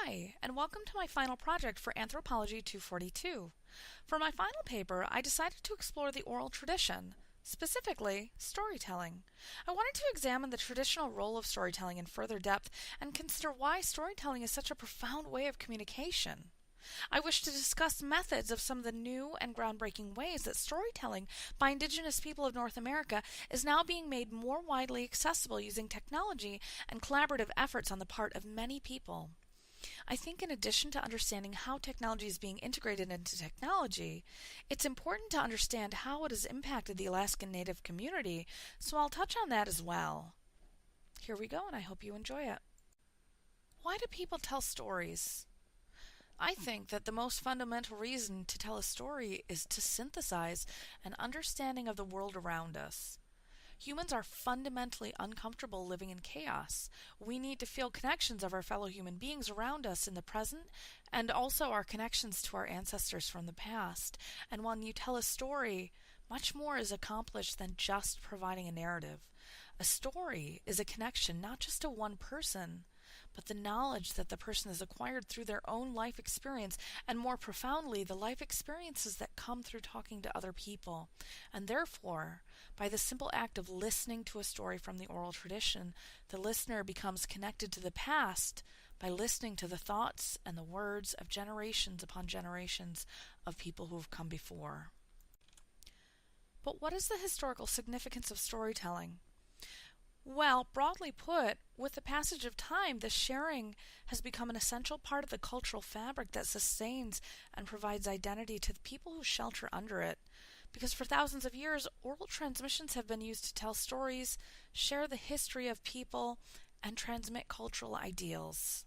Hi, and welcome to my final project for Anthropology 242. For my final paper, I decided to explore the oral tradition, specifically storytelling. I wanted to examine the traditional role of storytelling in further depth and consider why storytelling is such a profound way of communication. I wish to discuss methods of some of the new and groundbreaking ways that storytelling by Indigenous people of North America is now being made more widely accessible using technology and collaborative efforts on the part of many people. I think in addition to understanding how technology is being integrated into technology, it's important to understand how it has impacted the Alaskan Native community, so I'll touch on that as well. Here we go, and I hope you enjoy it. Why do people tell stories? I think that the most fundamental reason to tell a story is to synthesize an understanding of the world around us. Humans are fundamentally uncomfortable living in chaos. We need to feel connections of our fellow human beings around us in the present and also our connections to our ancestors from the past. And when you tell a story, much more is accomplished than just providing a narrative. A story is a connection not just to one person, but the knowledge that the person has acquired through their own life experience, and more profoundly, the life experiences that come through talking to other people. And therefore, by the simple act of listening to a story from the oral tradition, the listener becomes connected to the past by listening to the thoughts and the words of generations upon generations of people who have come before. But what is the historical significance of storytelling? Well, broadly put, with the passage of time, the sharing has become an essential part of the cultural fabric that sustains and provides identity to the people who shelter under it. Because for thousands of years, oral transmissions have been used to tell stories, share the history of people, and transmit cultural ideals.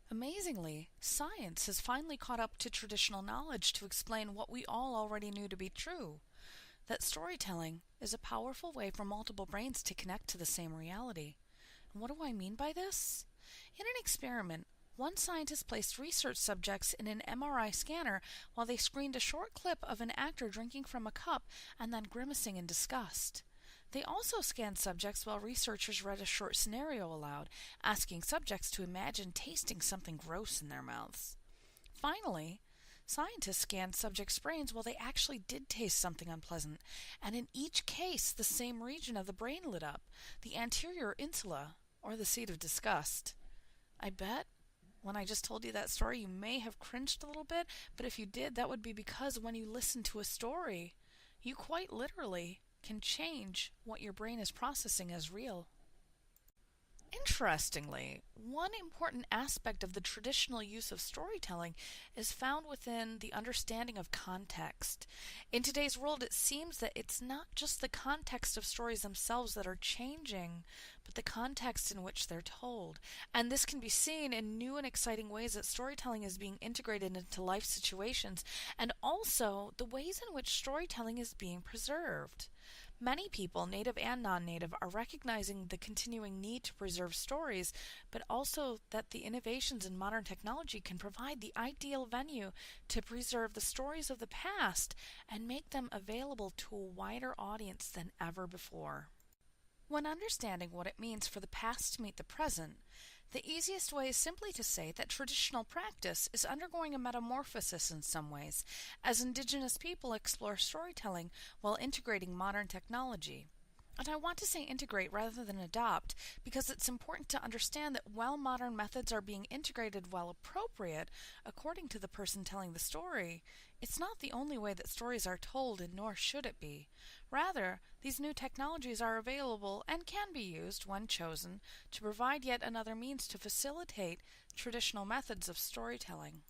Amazingly, science has finally caught up to traditional knowledge to explain what we all already knew to be true. That storytelling is a powerful way for multiple brains to connect to the same reality. And what do I mean by this? In an experiment, one scientist placed research subjects in an MRI scanner while they screened a short clip of an actor drinking from a cup and then grimacing in disgust. They also scanned subjects while researchers read a short scenario aloud, asking subjects to imagine tasting something gross in their mouths. Finally, scientists scanned subjects' brains while they actually did taste something unpleasant, and in each case the same region of the brain lit up, the anterior insula, or the seat of disgust. I bet when I just told you that story you may have cringed a little bit, but if you did, that would be because when you listen to a story, you quite literally can change what your brain is processing as real. Interestingly, one important aspect of the traditional use of storytelling is found within the understanding of context. In today's world, it seems that it's not just the context of stories themselves that are changing, but the context in which they're told. And this can be seen in new and exciting ways that storytelling is being integrated into life situations, and also the ways in which storytelling is being preserved. Many people, native and non-native, are recognizing the continuing need to preserve stories, but also that the innovations in modern technology can provide the ideal venue to preserve the stories of the past and make them available to a wider audience than ever before. When understanding what it means for the past to meet the present, the easiest way is simply to say that traditional practice is undergoing a metamorphosis in some ways, as Indigenous people explore storytelling while integrating modern technology. And I want to say integrate rather than adopt, because it's important to understand that while modern methods are being integrated while appropriate, according to the person telling the story, it's not the only way that stories are told, and nor should it be. Rather, these new technologies are available and can be used, when chosen, to provide yet another means to facilitate traditional methods of storytelling.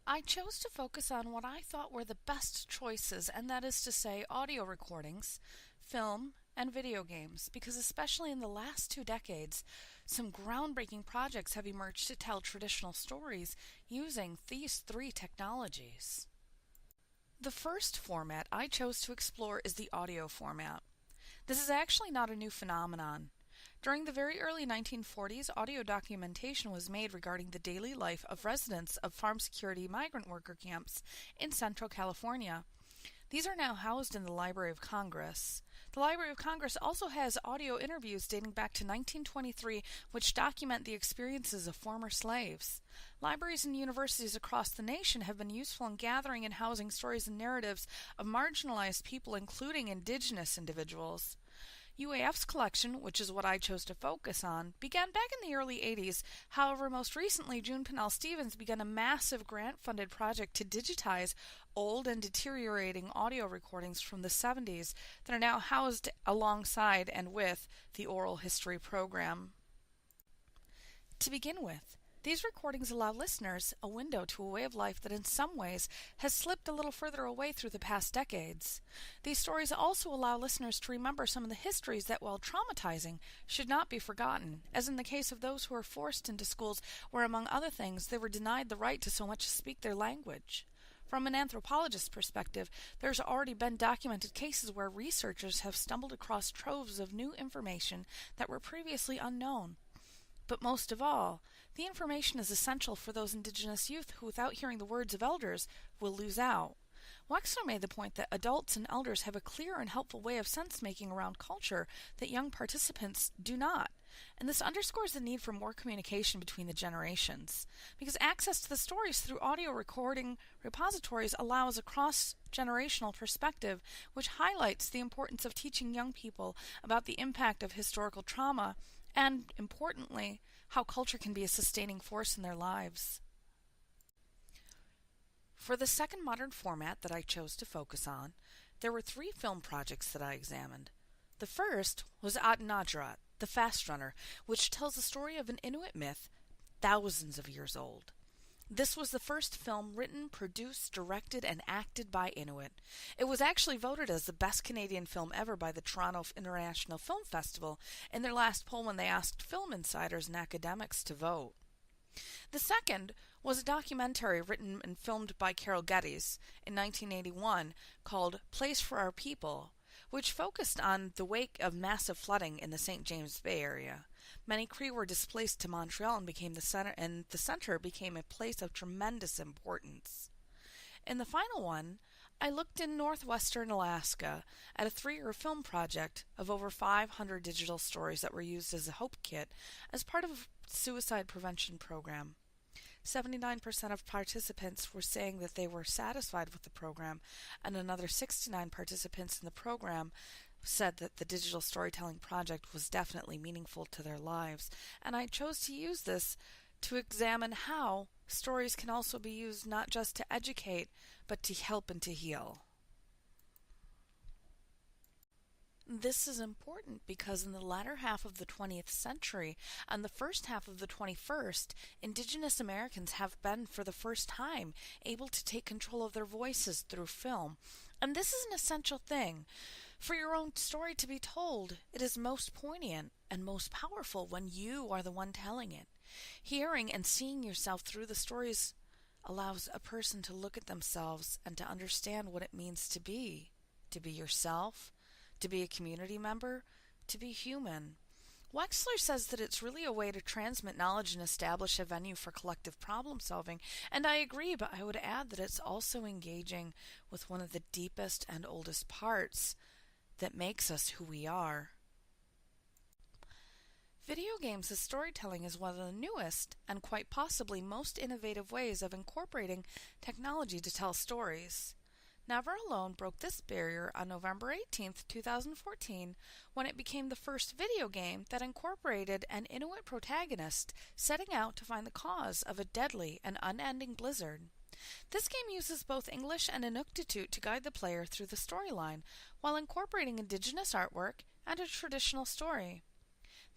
I chose to focus on what I thought were the best choices, and that is to say audio recordings, film, and video games, because especially in the last 2 decades, some groundbreaking projects have emerged to tell traditional stories using these 3 technologies. The first format I chose to explore is the audio format. This is actually not a new phenomenon. During the very early 1940s, audio documentation was made regarding the daily life of residents of farm security migrant worker camps in Central California. These are now housed in the Library of Congress. The The Library of Congress also has audio interviews dating back to 1923 which document the experiences of former slaves. Libraries and universities across the nation have been useful in gathering and housing stories and narratives of marginalized people, including indigenous individuals. UAF's collection, which is what I chose to focus on, began back in the early 80s. However, most recently, June Pinnell Stevens began a massive grant-funded project to digitize old and deteriorating audio recordings from the 70s that are now housed alongside and with the oral history program. To begin with, these recordings allow listeners a window to a way of life that in some ways has slipped a little further away through the past decades. These stories also allow listeners to remember some of the histories that, while traumatizing, should not be forgotten, as in the case of those who were forced into schools where, among other things, they were denied the right to so much as speak their language. From an anthropologist's perspective, there's already been documented cases where researchers have stumbled across troves of new information that were previously unknown. But most of all, the information is essential for those indigenous youth who, without hearing the words of elders, will lose out. Wexler made the point that adults and elders have a clear and helpful way of sense-making around culture that young participants do not. And this underscores the need for more communication between the generations, because access to the stories through audio recording repositories allows a cross-generational perspective, which highlights the importance of teaching young people about the impact of historical trauma and, importantly, how culture can be a sustaining force in their lives. For the second modern format that I chose to focus on, there were 3 film projects that I examined. The first was Adaptation, the Fast Runner, which tells the story of an Inuit myth thousands of years old. This was the first film written, produced, directed, and acted by Inuit. It was actually voted as the best Canadian film ever by the Toronto International Film Festival in their last poll when they asked film insiders and academics to vote. The second was a documentary written and filmed by Carol Geddes in 1981 called Place for Our People, which focused on the wake of massive flooding in the St. James Bay area. Many Cree were displaced to Montreal and the center became a place of tremendous importance. In the final one, I looked in northwestern Alaska at a 3-year film project of over 500 digital stories that were used as a hope kit as part of a suicide prevention program. 79% of participants were saying that they were satisfied with the program, and another 69 participants in the program said that the digital storytelling project was definitely meaningful to their lives. And I chose to use this to examine how stories can also be used not just to educate, but to help and to heal. This is important because in the latter half of the 20th century and the first half of the 21st, Indigenous Americans have been, for the first time, able to take control of their voices through film. And this is an essential thing. For your own story to be told, it is most poignant and most powerful when you are the one telling it. Hearing and seeing yourself through the stories allows a person to look at themselves and to understand what it means to be yourself, to be a community member, to be human. Wexler says that it's really a way to transmit knowledge and establish a venue for collective problem solving, and I agree, but I would add that it's also engaging with one of the deepest and oldest parts that makes us who we are. Video games as storytelling is one of the newest and quite possibly most innovative ways of incorporating technology to tell stories. Never Alone broke this barrier on November 18, 2014, when it became the first video game that incorporated an Inuit protagonist setting out to find the cause of a deadly and unending blizzard. This game uses both English and Inuktitut to guide the player through the storyline, while incorporating indigenous artwork and a traditional story.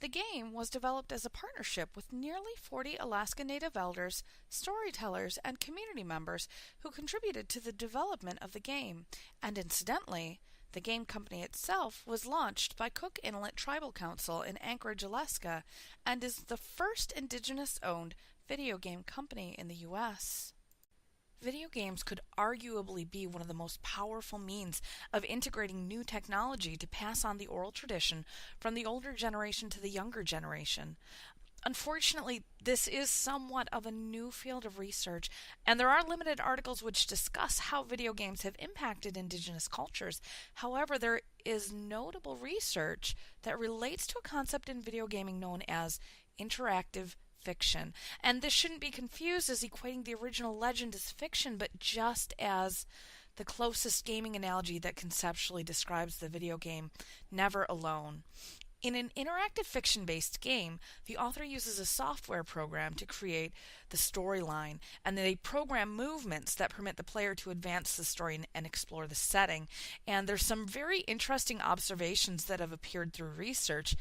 The game was developed as a partnership with nearly 40 Alaska Native elders, storytellers, and community members who contributed to the development of the game, and incidentally, the game company itself was launched by Cook Inlet Tribal Council in Anchorage, Alaska, and is the first indigenous-owned video game company in the U.S. Video games could arguably be one of the most powerful means of integrating new technology to pass on the oral tradition from the older generation to the younger generation. Unfortunately, this is somewhat of a new field of research, and there are limited articles which discuss how video games have impacted indigenous cultures. However, there is notable research that relates to a concept in video gaming known as interactive fiction. And this shouldn't be confused as equating the original legend as fiction, but just as the closest gaming analogy that conceptually describes the video game, never alone. In an interactive fiction based game, the author uses a software program to create the storyline, and they program movements that permit the player to advance the story and explore the setting. And there's some very interesting observations that have appeared through research.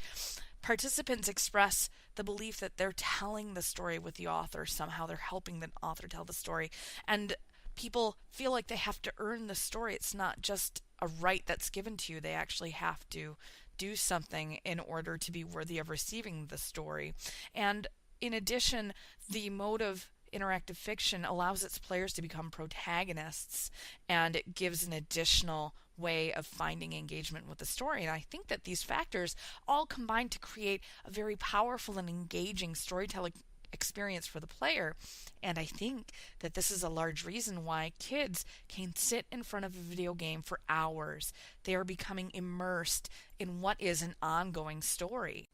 Participants express the belief that they're telling the story with the author somehow, they're helping the author tell the story. And people feel like they have to earn the story. It's not just a right that's given to you, they actually have to do something in order to be worthy of receiving the story. And in addition, the mode of interactive fiction allows its players to become protagonists, and it gives an additional way of finding engagement with the story. And I think that these factors all combine to create a very powerful and engaging storytelling experience for the player. And I think that this is a large reason why kids can sit in front of a video game for hours. They are becoming immersed in what is an ongoing story.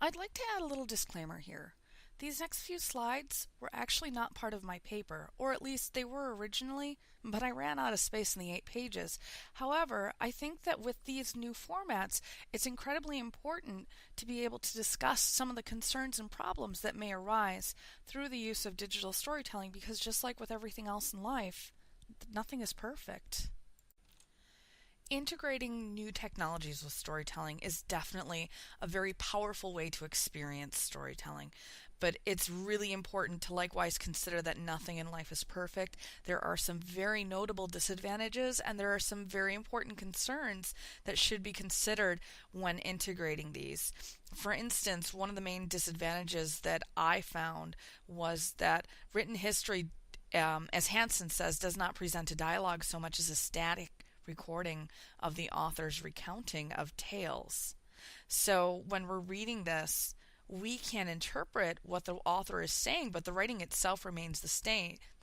I'd like to add a little disclaimer here. These next few slides were actually not part of my paper, or at least they were originally, but I ran out of space in the 8 pages. However, I think that with these new formats, it's incredibly important to be able to discuss some of the concerns and problems that may arise through the use of digital storytelling, because just like with everything else in life, nothing is perfect. Integrating new technologies with storytelling is definitely a very powerful way to experience storytelling. But it's really important to likewise consider that nothing in life is perfect. There are some very notable disadvantages, and there are some very important concerns that should be considered when integrating these. For instance, one of the main disadvantages that I found was that written history, as Hansen says, does not present a dialogue so much as a static recording of the author's recounting of tales. So when we're reading this, we can interpret what the author is saying, but the writing itself remains the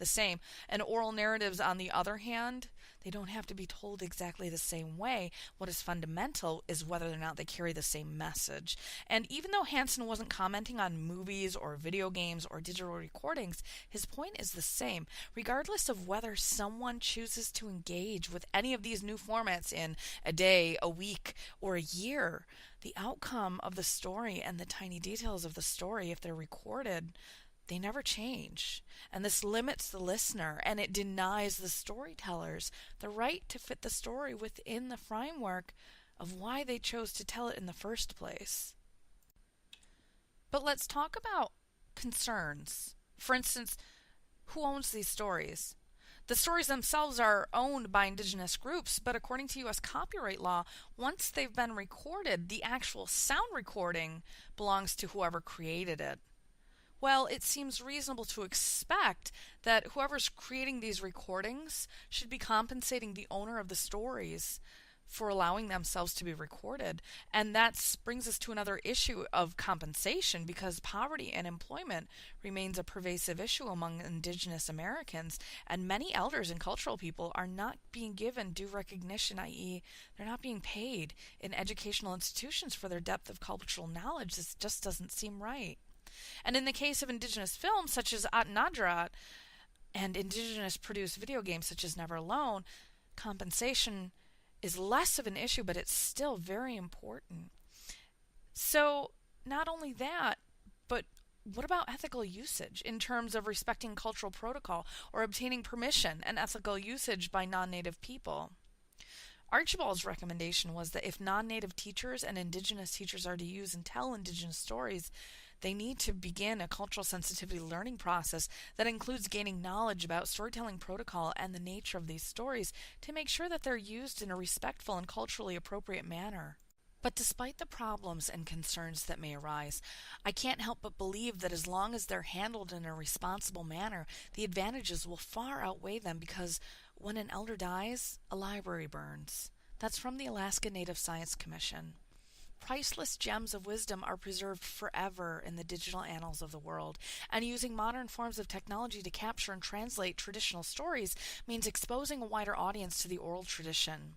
same. And oral narratives, on the other hand, they don't have to be told exactly the same way. What is fundamental is whether or not they carry the same message. And even though Hansen wasn't commenting on movies or video games or digital recordings, his point is the same. Regardless of whether someone chooses to engage with any of these new formats in a day, a week, or a year, the outcome of the story and the tiny details of the story, if they're recorded, they never change. And this limits the listener, and it denies the storytellers the right to fit the story within the framework of why they chose to tell it in the first place. But let's talk about concerns. For instance, who owns these stories? The stories themselves are owned by indigenous groups, but according to U.S. copyright law, once they've been recorded, the actual sound recording belongs to whoever created it. Well, it seems reasonable to expect that whoever's creating these recordings should be compensating the owner of the stories for allowing themselves to be recorded. And that brings us to another issue of compensation, because poverty and employment remains a pervasive issue among indigenous Americans, and many elders and cultural people are not being given due recognition, i.e. they're not being paid in educational institutions for their depth of cultural knowledge. This just doesn't seem right. And in the case of indigenous films such as ANTH and indigenous produced video games such as Never Alone, compensation is less of an issue, but it's still very important. So not only that, but what about ethical usage in terms of respecting cultural protocol or obtaining permission and ethical usage by non-native people? Archibald's recommendation was that if non-native teachers and indigenous teachers are to use and tell indigenous stories, they need to begin a cultural sensitivity learning process that includes gaining knowledge about storytelling protocol and the nature of these stories to make sure that they're used in a respectful and culturally appropriate manner. But despite the problems and concerns that may arise, I can't help but believe that as long as they're handled in a responsible manner, the advantages will far outweigh them, because when an elder dies, a library burns. That's from the Alaska Native Science Commission. Priceless gems of wisdom are preserved forever in the digital annals of the world, and using modern forms of technology to capture and translate traditional stories means exposing a wider audience to the oral tradition.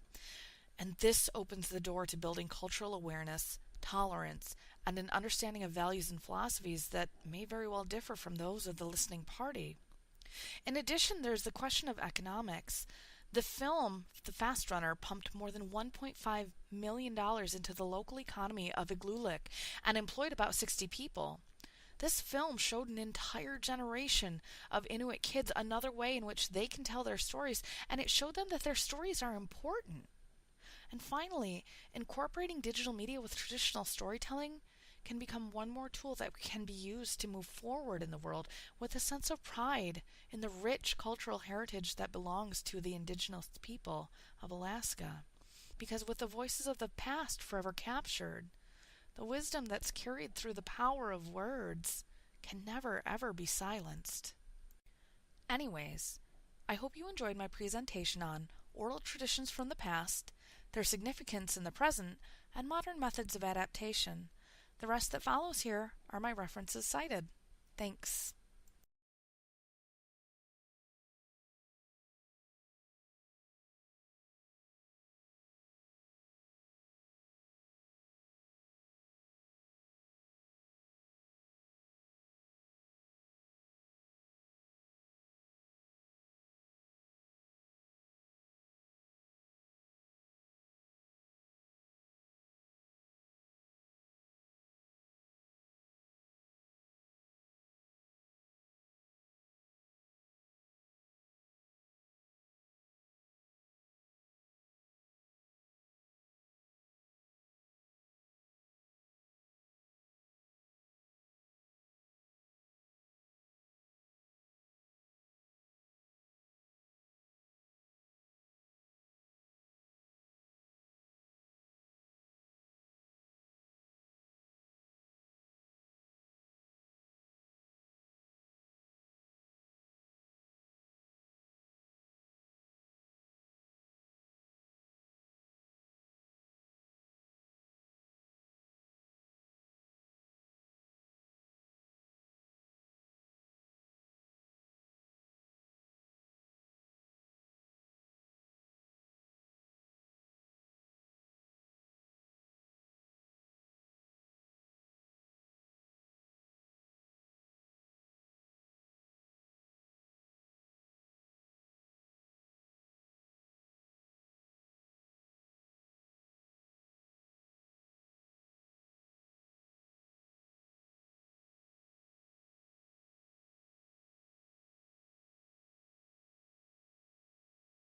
And this opens the door to building cultural awareness, tolerance, and an understanding of values and philosophies that may very well differ from those of the listening party. In addition, there's the question of economics. The film, The Fast Runner, pumped more than $1.5 million into the local economy of Igloolik and employed about 60 people. This film showed an entire generation of Inuit kids another way in which they can tell their stories, and it showed them that their stories are important. And finally, incorporating digital media with traditional storytelling can become one more tool that can be used to move forward in the world with a sense of pride in the rich cultural heritage that belongs to the indigenous people of Alaska. Because with the voices of the past forever captured, the wisdom that's carried through the power of words can never ever be silenced. Anyways, I hope you enjoyed my presentation on oral traditions from the past, their significance in the present, and modern methods of adaptation. The rest that follows here are my references cited. Thanks.